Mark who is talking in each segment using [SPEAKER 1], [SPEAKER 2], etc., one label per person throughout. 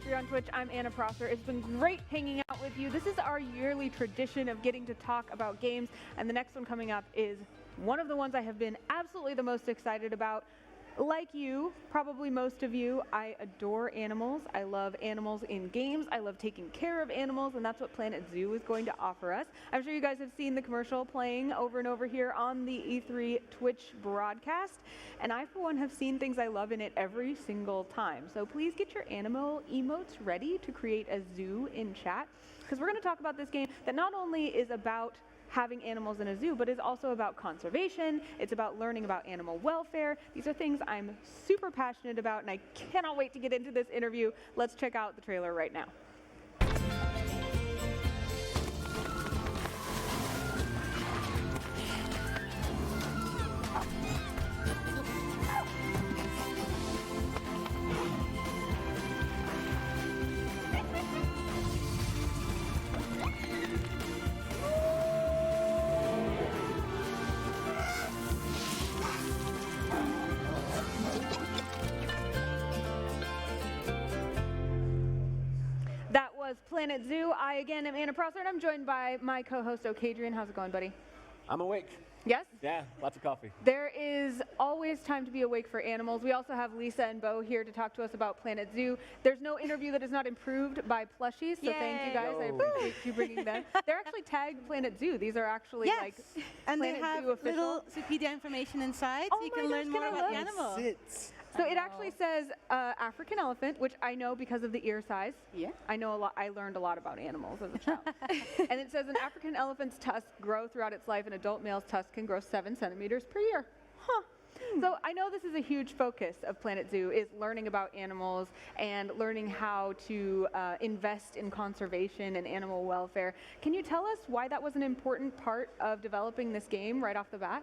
[SPEAKER 1] History on Twitch. I'm Anna Prosser. It's been great hanging out with you. This is our yearly tradition of getting to talk about games, and the next one coming up is one of the ones I have been absolutely the most excited about. Like you, probably most of you, I adore animals. I love animals in games. I love taking care of animals, and that's what Planet Zoo is going to offer us. I'm sure you guys have seen the commercial playing over and over here on the E3 Twitch broadcast, and I, for one, have seen things I love in it every single time. So please get your animal emotes ready to create a zoo in chat, because we're going to talk about this game that not only is about having animals in a zoo, but is also about conservation. It's about learning about animal welfare. These are things I'm super passionate about, and I cannot wait to get into this interview. Let's check out the trailer right now. Planet Zoo. I again am Anna Prosser, and I'm joined by my co-host O'Kadrian. How's it going, buddy?
[SPEAKER 2] I'm awake.
[SPEAKER 1] Yes?
[SPEAKER 2] Yeah, lots of coffee.
[SPEAKER 1] There is always time to be awake for animals. We also have Lisa and Bo here to talk to us about Planet Zoo. There's no interview that is not improved by plushies, so thank you guys. I appreciate you bringing them. They're actually tagged Planet Zoo. These are actually like
[SPEAKER 3] and
[SPEAKER 1] Planet
[SPEAKER 3] they have
[SPEAKER 1] Zoo official.
[SPEAKER 3] little Wikipedia information inside, so you can learn more about the animal.
[SPEAKER 1] So it actually says African elephant, which I know because of the ear size. Yeah. I know a lot. I learned a lot about animals as a child. And it says an African elephant's tusks grow throughout its life, and adult male's tusk can grow 7 centimeters per year. Huh. So I know this is a huge focus of Planet Zoo, is learning about animals and learning how to invest in conservation and animal welfare. Can you tell us why that was an important part of developing this game right off the bat?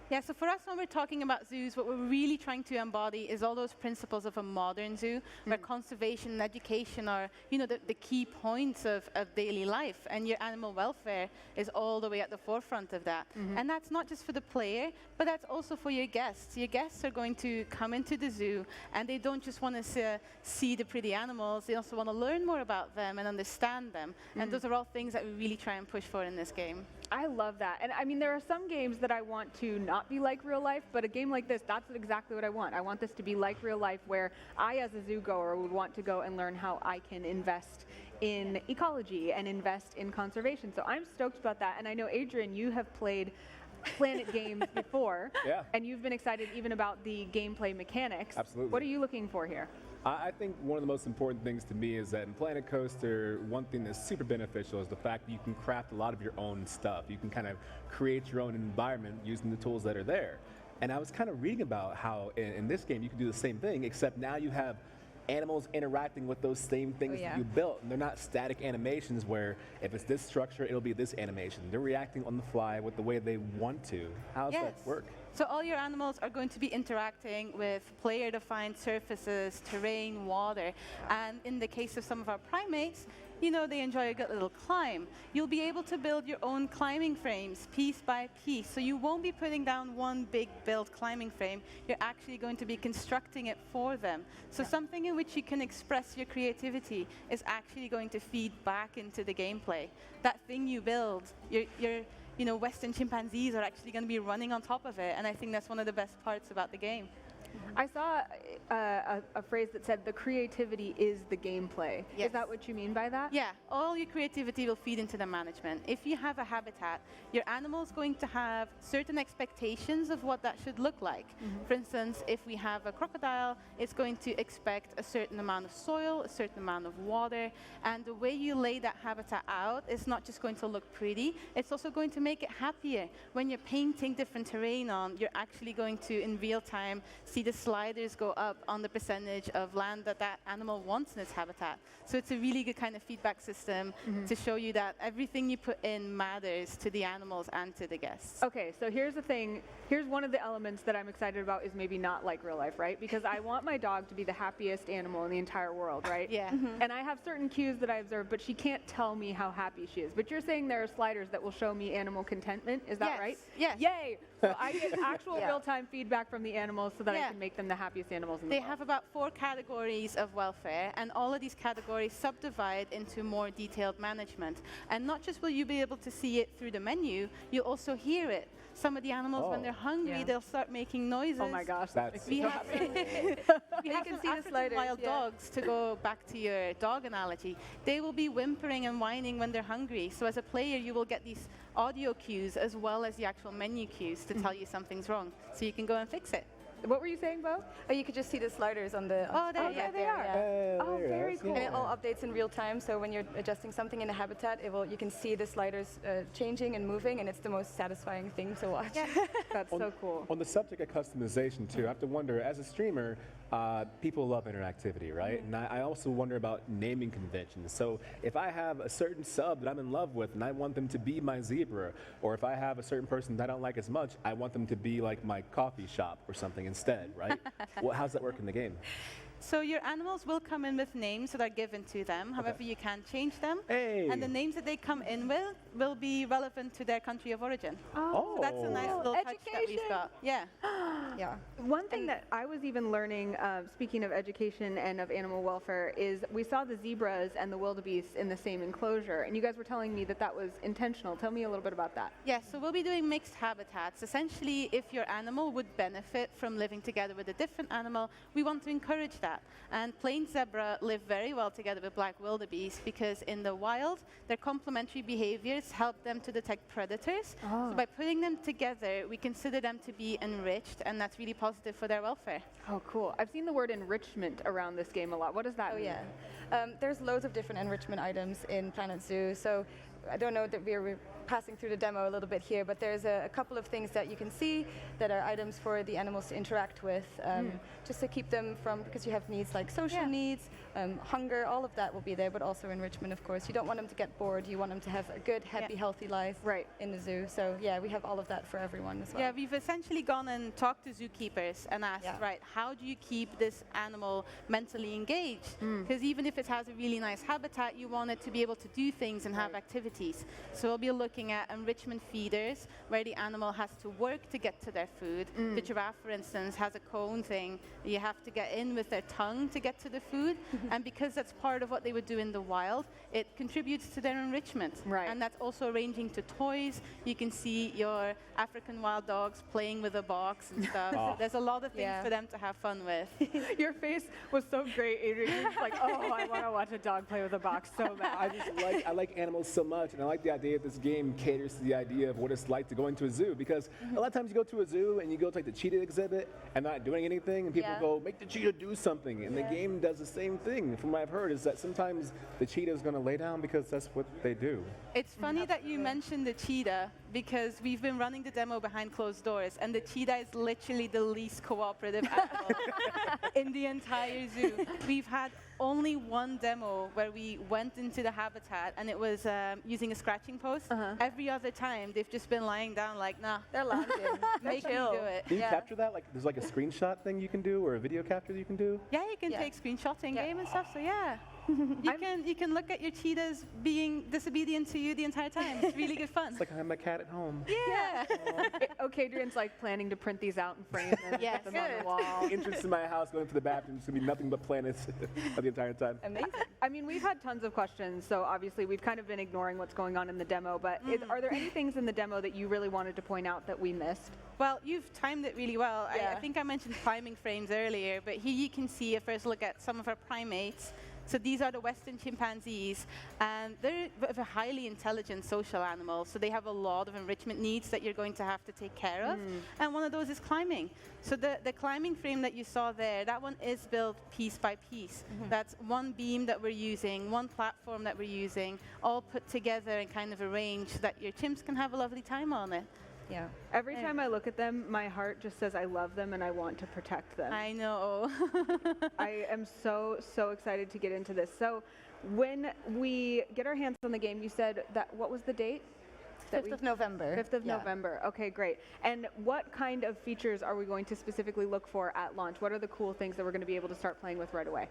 [SPEAKER 3] Yeah, so for us, when we're talking about zoos, what we're really trying to embody is all those principles of a modern zoo, where conservation and education are, you know, the key points of daily life, and your animal welfare is all the way at the forefront of that. And that's not just for the player, but that's also for your guests. Your guests are going to come into the zoo, and they don't just want to see the pretty animals, they also want to learn more about them and understand them. And those are all things that we really try and push for in this game.
[SPEAKER 1] I love that. And I mean, there are some games that I want to not be like real life, but a game like this, that's exactly what I want. I want this to be like real life, where I, as a zoo goer, would want to go and learn how I can invest in ecology and invest in conservation. So I'm stoked about that. And I know, Adrian, you have played Planet games before, and you've been excited even about the gameplay mechanics.
[SPEAKER 2] Absolutely.
[SPEAKER 1] What are you looking for here?
[SPEAKER 2] I think one of the most important things to me is that in Planet Coaster, one thing that's super beneficial is the fact that you can craft a lot of your own stuff. You can kind of create your own environment using the tools that are there. And I was kind of reading about how in this game you can do the same thing, except now you have animals interacting with those same things that you built. And they're not static animations where if it's this structure, it'll be this animation. They're reacting on the fly with the way they want to. How does that work?
[SPEAKER 3] So all your animals are going to be interacting with player-defined surfaces, terrain, water. And in the case of some of our primates, you know, they enjoy a good little climb. You'll be able to build your own climbing frames piece by piece. So you won't be putting down one big built climbing frame. You're actually going to be constructing it for them. So something in which you can express your creativity is actually going to feed back into the gameplay. That thing you build, you know, Western chimpanzees are actually going to be running on top of it, and I think that's one of the best parts about the game.
[SPEAKER 1] I saw a phrase that said the creativity is the gameplay.
[SPEAKER 3] Yes.
[SPEAKER 1] Is that what you mean by that?
[SPEAKER 3] Yeah, all your creativity will feed into the management. If you have a habitat, your animal's going to have certain expectations of what that should look like. For instance, if we have a crocodile, it's going to expect a certain amount of soil, a certain amount of water, and the way you lay that habitat out is not just going to look pretty, it's also going to make it happier. When you're painting different terrain on, you're actually going to, in real time, see the sliders go up on the percentage of land that that animal wants in its habitat. So it's a really good kind of feedback system to show you that everything you put in matters to the animals and to the guests.
[SPEAKER 1] Okay, so here's the thing. Here's one of the elements that I'm excited about is maybe not like real life, right? Because I want my dog to be the happiest animal in the entire world, right?
[SPEAKER 3] Yeah.
[SPEAKER 1] And I have certain cues that I observe, but she can't tell me how happy she is. But you're saying there are sliders that will show me animal contentment, is that right?
[SPEAKER 3] Yes.
[SPEAKER 1] Yay! So I get actual real-time feedback from the animals so that I can make them the happiest animals in the
[SPEAKER 3] They
[SPEAKER 1] world.
[SPEAKER 3] have about 4 categories of welfare, and all of these categories subdivide into more detailed management. And not just will you be able to see it through the menu, you'll also hear it. Some of the animals, when they're hungry,
[SPEAKER 1] Yeah.
[SPEAKER 3] they'll start making noises.
[SPEAKER 1] Oh my gosh,
[SPEAKER 2] That's
[SPEAKER 3] We have some, we have
[SPEAKER 4] can
[SPEAKER 3] some
[SPEAKER 4] see the
[SPEAKER 3] African
[SPEAKER 4] sliders,
[SPEAKER 3] wild
[SPEAKER 4] yeah.
[SPEAKER 3] dogs, to go back to your dog analogy. They will be whimpering and whining when they're hungry. So as a player, you will get these audio cues as well as the actual menu cues to tell you something's wrong. So you can go and fix it.
[SPEAKER 1] What were you saying, Bo?
[SPEAKER 4] Oh, you could just see the sliders on the.
[SPEAKER 3] Oh, there, yeah,
[SPEAKER 1] they are.
[SPEAKER 4] Yeah.
[SPEAKER 1] Oh, very cool.
[SPEAKER 4] And it all updates in real time. So when you're adjusting something in the habitat, you can see the sliders changing and moving, and it's the most satisfying thing to watch.
[SPEAKER 3] Yeah.
[SPEAKER 1] That's so cool.
[SPEAKER 2] On the subject of customization too, I have to wonder, as a streamer, people love interactivity, right? And I also wonder about naming conventions. So if I have a certain sub that I'm in love with and I want them to be my zebra, or if I have a certain person that I don't like as much, I want them to be like my coffee shop or something instead, right? Well, how's that work in the game?
[SPEAKER 3] So your animals will come in with names that are given to them. However, you can change them.
[SPEAKER 2] Hey!
[SPEAKER 3] And the names that they come in with will be relevant to their country of origin.
[SPEAKER 1] Oh.
[SPEAKER 3] So that's a nice little touch that we've got. Yeah.
[SPEAKER 4] Yeah.
[SPEAKER 1] One thing that I was even learning, speaking of education and of animal welfare, is we saw the zebras and the wildebeests in the same enclosure, and you guys were telling me that that was intentional. Tell me a little bit about that.
[SPEAKER 3] Yes, so we'll be doing mixed habitats. Essentially, if your animal would benefit from living together with a different animal, we want to encourage that. And plain zebra live very well together with black wildebeest because in the wild, their complementary behaviors help them to detect predators. So by putting them together, we consider them to be enriched, and that's really positive for their welfare.
[SPEAKER 1] Oh, cool. I've seen the word enrichment around this game a lot. What does that
[SPEAKER 4] Oh
[SPEAKER 1] mean?
[SPEAKER 4] yeah. There's loads of different enrichment items in Planet Zoo. So I don't know that we're passing through the demo a little bit here, but there's a couple of things that you can see that are items for the animals to interact with, just to keep them from, because you have needs like social needs, hunger, all of that will be there, but also enrichment, of course. You don't want them to get bored. You want them to have a good, happy, healthy life in the zoo. So yeah, we have all of that for everyone as well.
[SPEAKER 3] Yeah, we've essentially gone and talked to zookeepers and asked, right, how do you keep this animal mentally engaged? Because even if it has a really nice habitat, you want it to be able to do things and have activities. So we'll be looking at enrichment feeders where the animal has to work to get to their food. The giraffe, for instance, has a cone thing. You have to get in with their tongue to get to the food. And because that's part of what they would do in the wild, it contributes to their enrichment.
[SPEAKER 1] Right.
[SPEAKER 3] And that's also ranging to toys. You can see your African wild dogs playing with a box and stuff. So there's a lot of things for them to have fun with.
[SPEAKER 1] Your face was so great, Adrian. You're just like, oh, I want to watch a dog play with a box so bad.
[SPEAKER 2] I like animals so much, and I like the idea that this game caters to the idea of what it's like to go into a zoo, because a lot of times you go to a zoo and you go to like the cheetah exhibit and not doing anything, and people go, make the cheetah do something, and the game does the same thing. From what I've heard is that sometimes the cheetah is going to lay down because that's what they do.
[SPEAKER 3] It's funny that you mentioned the cheetah, because we've been running the demo behind closed doors, and the cheetah is literally the least cooperative animal in the entire zoo. We've had only one demo where we went into the habitat, and it was using a scratching post. Every other time, they've just been lying down like, nah,
[SPEAKER 4] They're lounging.
[SPEAKER 3] make me do it.
[SPEAKER 2] Can you capture that? Like, there's like a screenshot thing you can do, or a video capture that you can do?
[SPEAKER 3] Yeah, you can take screenshots in game and stuff, so yeah. You can look at your cheetahs being disobedient to you the entire time. It's really good fun.
[SPEAKER 2] It's like I have my cat at home.
[SPEAKER 3] Yeah.
[SPEAKER 1] Okay, Adrian's like planning to print these out in frames and put them on the wall.
[SPEAKER 2] Entrance to my house, going to the bathroom, it's going to be nothing but planets the entire time.
[SPEAKER 4] Amazing.
[SPEAKER 1] I mean, we've had tons of questions, so obviously we've kind of been ignoring what's going on in the demo, but are there any things in the demo that you really wanted to point out that we missed?
[SPEAKER 3] Well, you've timed it really well. I think I mentioned climbing frames earlier, but here you can see a first look at some of our primates. So these are the Western chimpanzees, and they're a highly intelligent social animal, so they have a lot of enrichment needs that you're going to have to take care of, and one of those is climbing. So the climbing frame that you saw there, that one is built piece by piece. That's one beam that we're using, one platform that we're using, all put together and kind of arranged so that your chimps can have a lovely time on it.
[SPEAKER 4] Yeah.
[SPEAKER 1] Every time I look at them, my heart just says I love them and I want to protect them.
[SPEAKER 3] I know.
[SPEAKER 1] I am so excited to get into this. So when we get our hands on the game, you said that, what was the date?
[SPEAKER 4] 5th of November.
[SPEAKER 1] 5th of November. Okay, great. And what kind of features are we going to specifically look for at launch? What are the cool things that we're going to be able to start playing with right away?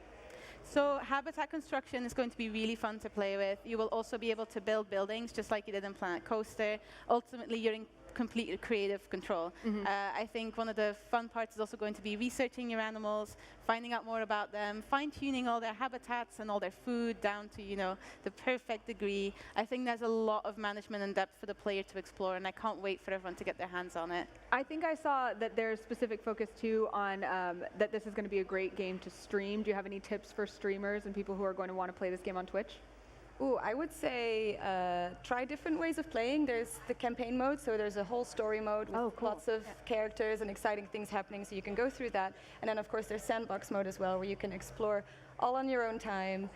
[SPEAKER 3] So habitat construction is going to be really fun to play with. You will also be able to build buildings just like you did in Planet Coaster. Ultimately, your complete creative control. I think one of the fun parts is also going to be researching your animals, finding out more about them, fine-tuning all their habitats and all their food down to, you know, the perfect degree. I think there's a lot of management and depth for the player to explore, and I can't wait for everyone to get their hands on it.
[SPEAKER 1] I think I saw that there's specific focus too on that this is going to be a great game to stream. Do you have any tips for streamers and people who are going to want to play this game on Twitch?
[SPEAKER 4] Ooh, I would say try different ways of playing. There's the campaign mode, so there's a whole story mode with lots of characters and exciting things happening, so you can go through that. And then, of course, there's sandbox mode as well, where you can explore all on your own time,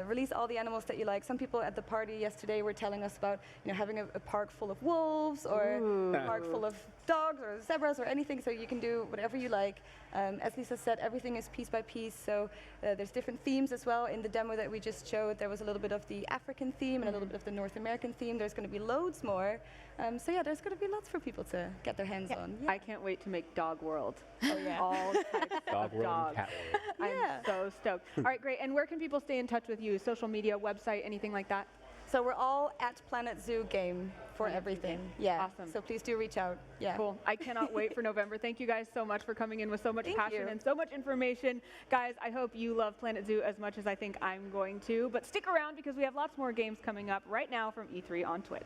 [SPEAKER 4] release all the animals that you like. Some people at the party yesterday were telling us about, you know, having a park full of wolves or a park full of dogs or zebras or anything, so you can do whatever you like. As Lisa said, everything is piece by piece, so there's different themes as well. In the demo that we just showed, there was a little bit of the African theme and a little bit of the North American theme. There's going to be loads more. So yeah, there's going to be lots for people to get their hands on. Yeah.
[SPEAKER 1] I can't wait to make Dog World.
[SPEAKER 4] Oh yeah.
[SPEAKER 1] All types
[SPEAKER 2] Dog
[SPEAKER 1] of
[SPEAKER 2] world
[SPEAKER 1] dogs.
[SPEAKER 2] and cat world.
[SPEAKER 1] I'm so stoked. All right, great. And where can people stay in touch with you? Social media, website, anything like that?
[SPEAKER 4] So we're all at Planet Zoo Game for everything. Yeah.
[SPEAKER 1] Awesome.
[SPEAKER 4] So please do reach out. Yeah.
[SPEAKER 1] Cool. I cannot wait for November. Thank you guys so much for coming in with so much
[SPEAKER 4] Thank
[SPEAKER 1] passion
[SPEAKER 4] you.
[SPEAKER 1] and so much information. Guys, I hope you love Planet Zoo as much as I think I'm going to. But stick around because we have lots more games coming up right now from E3 on Twitch.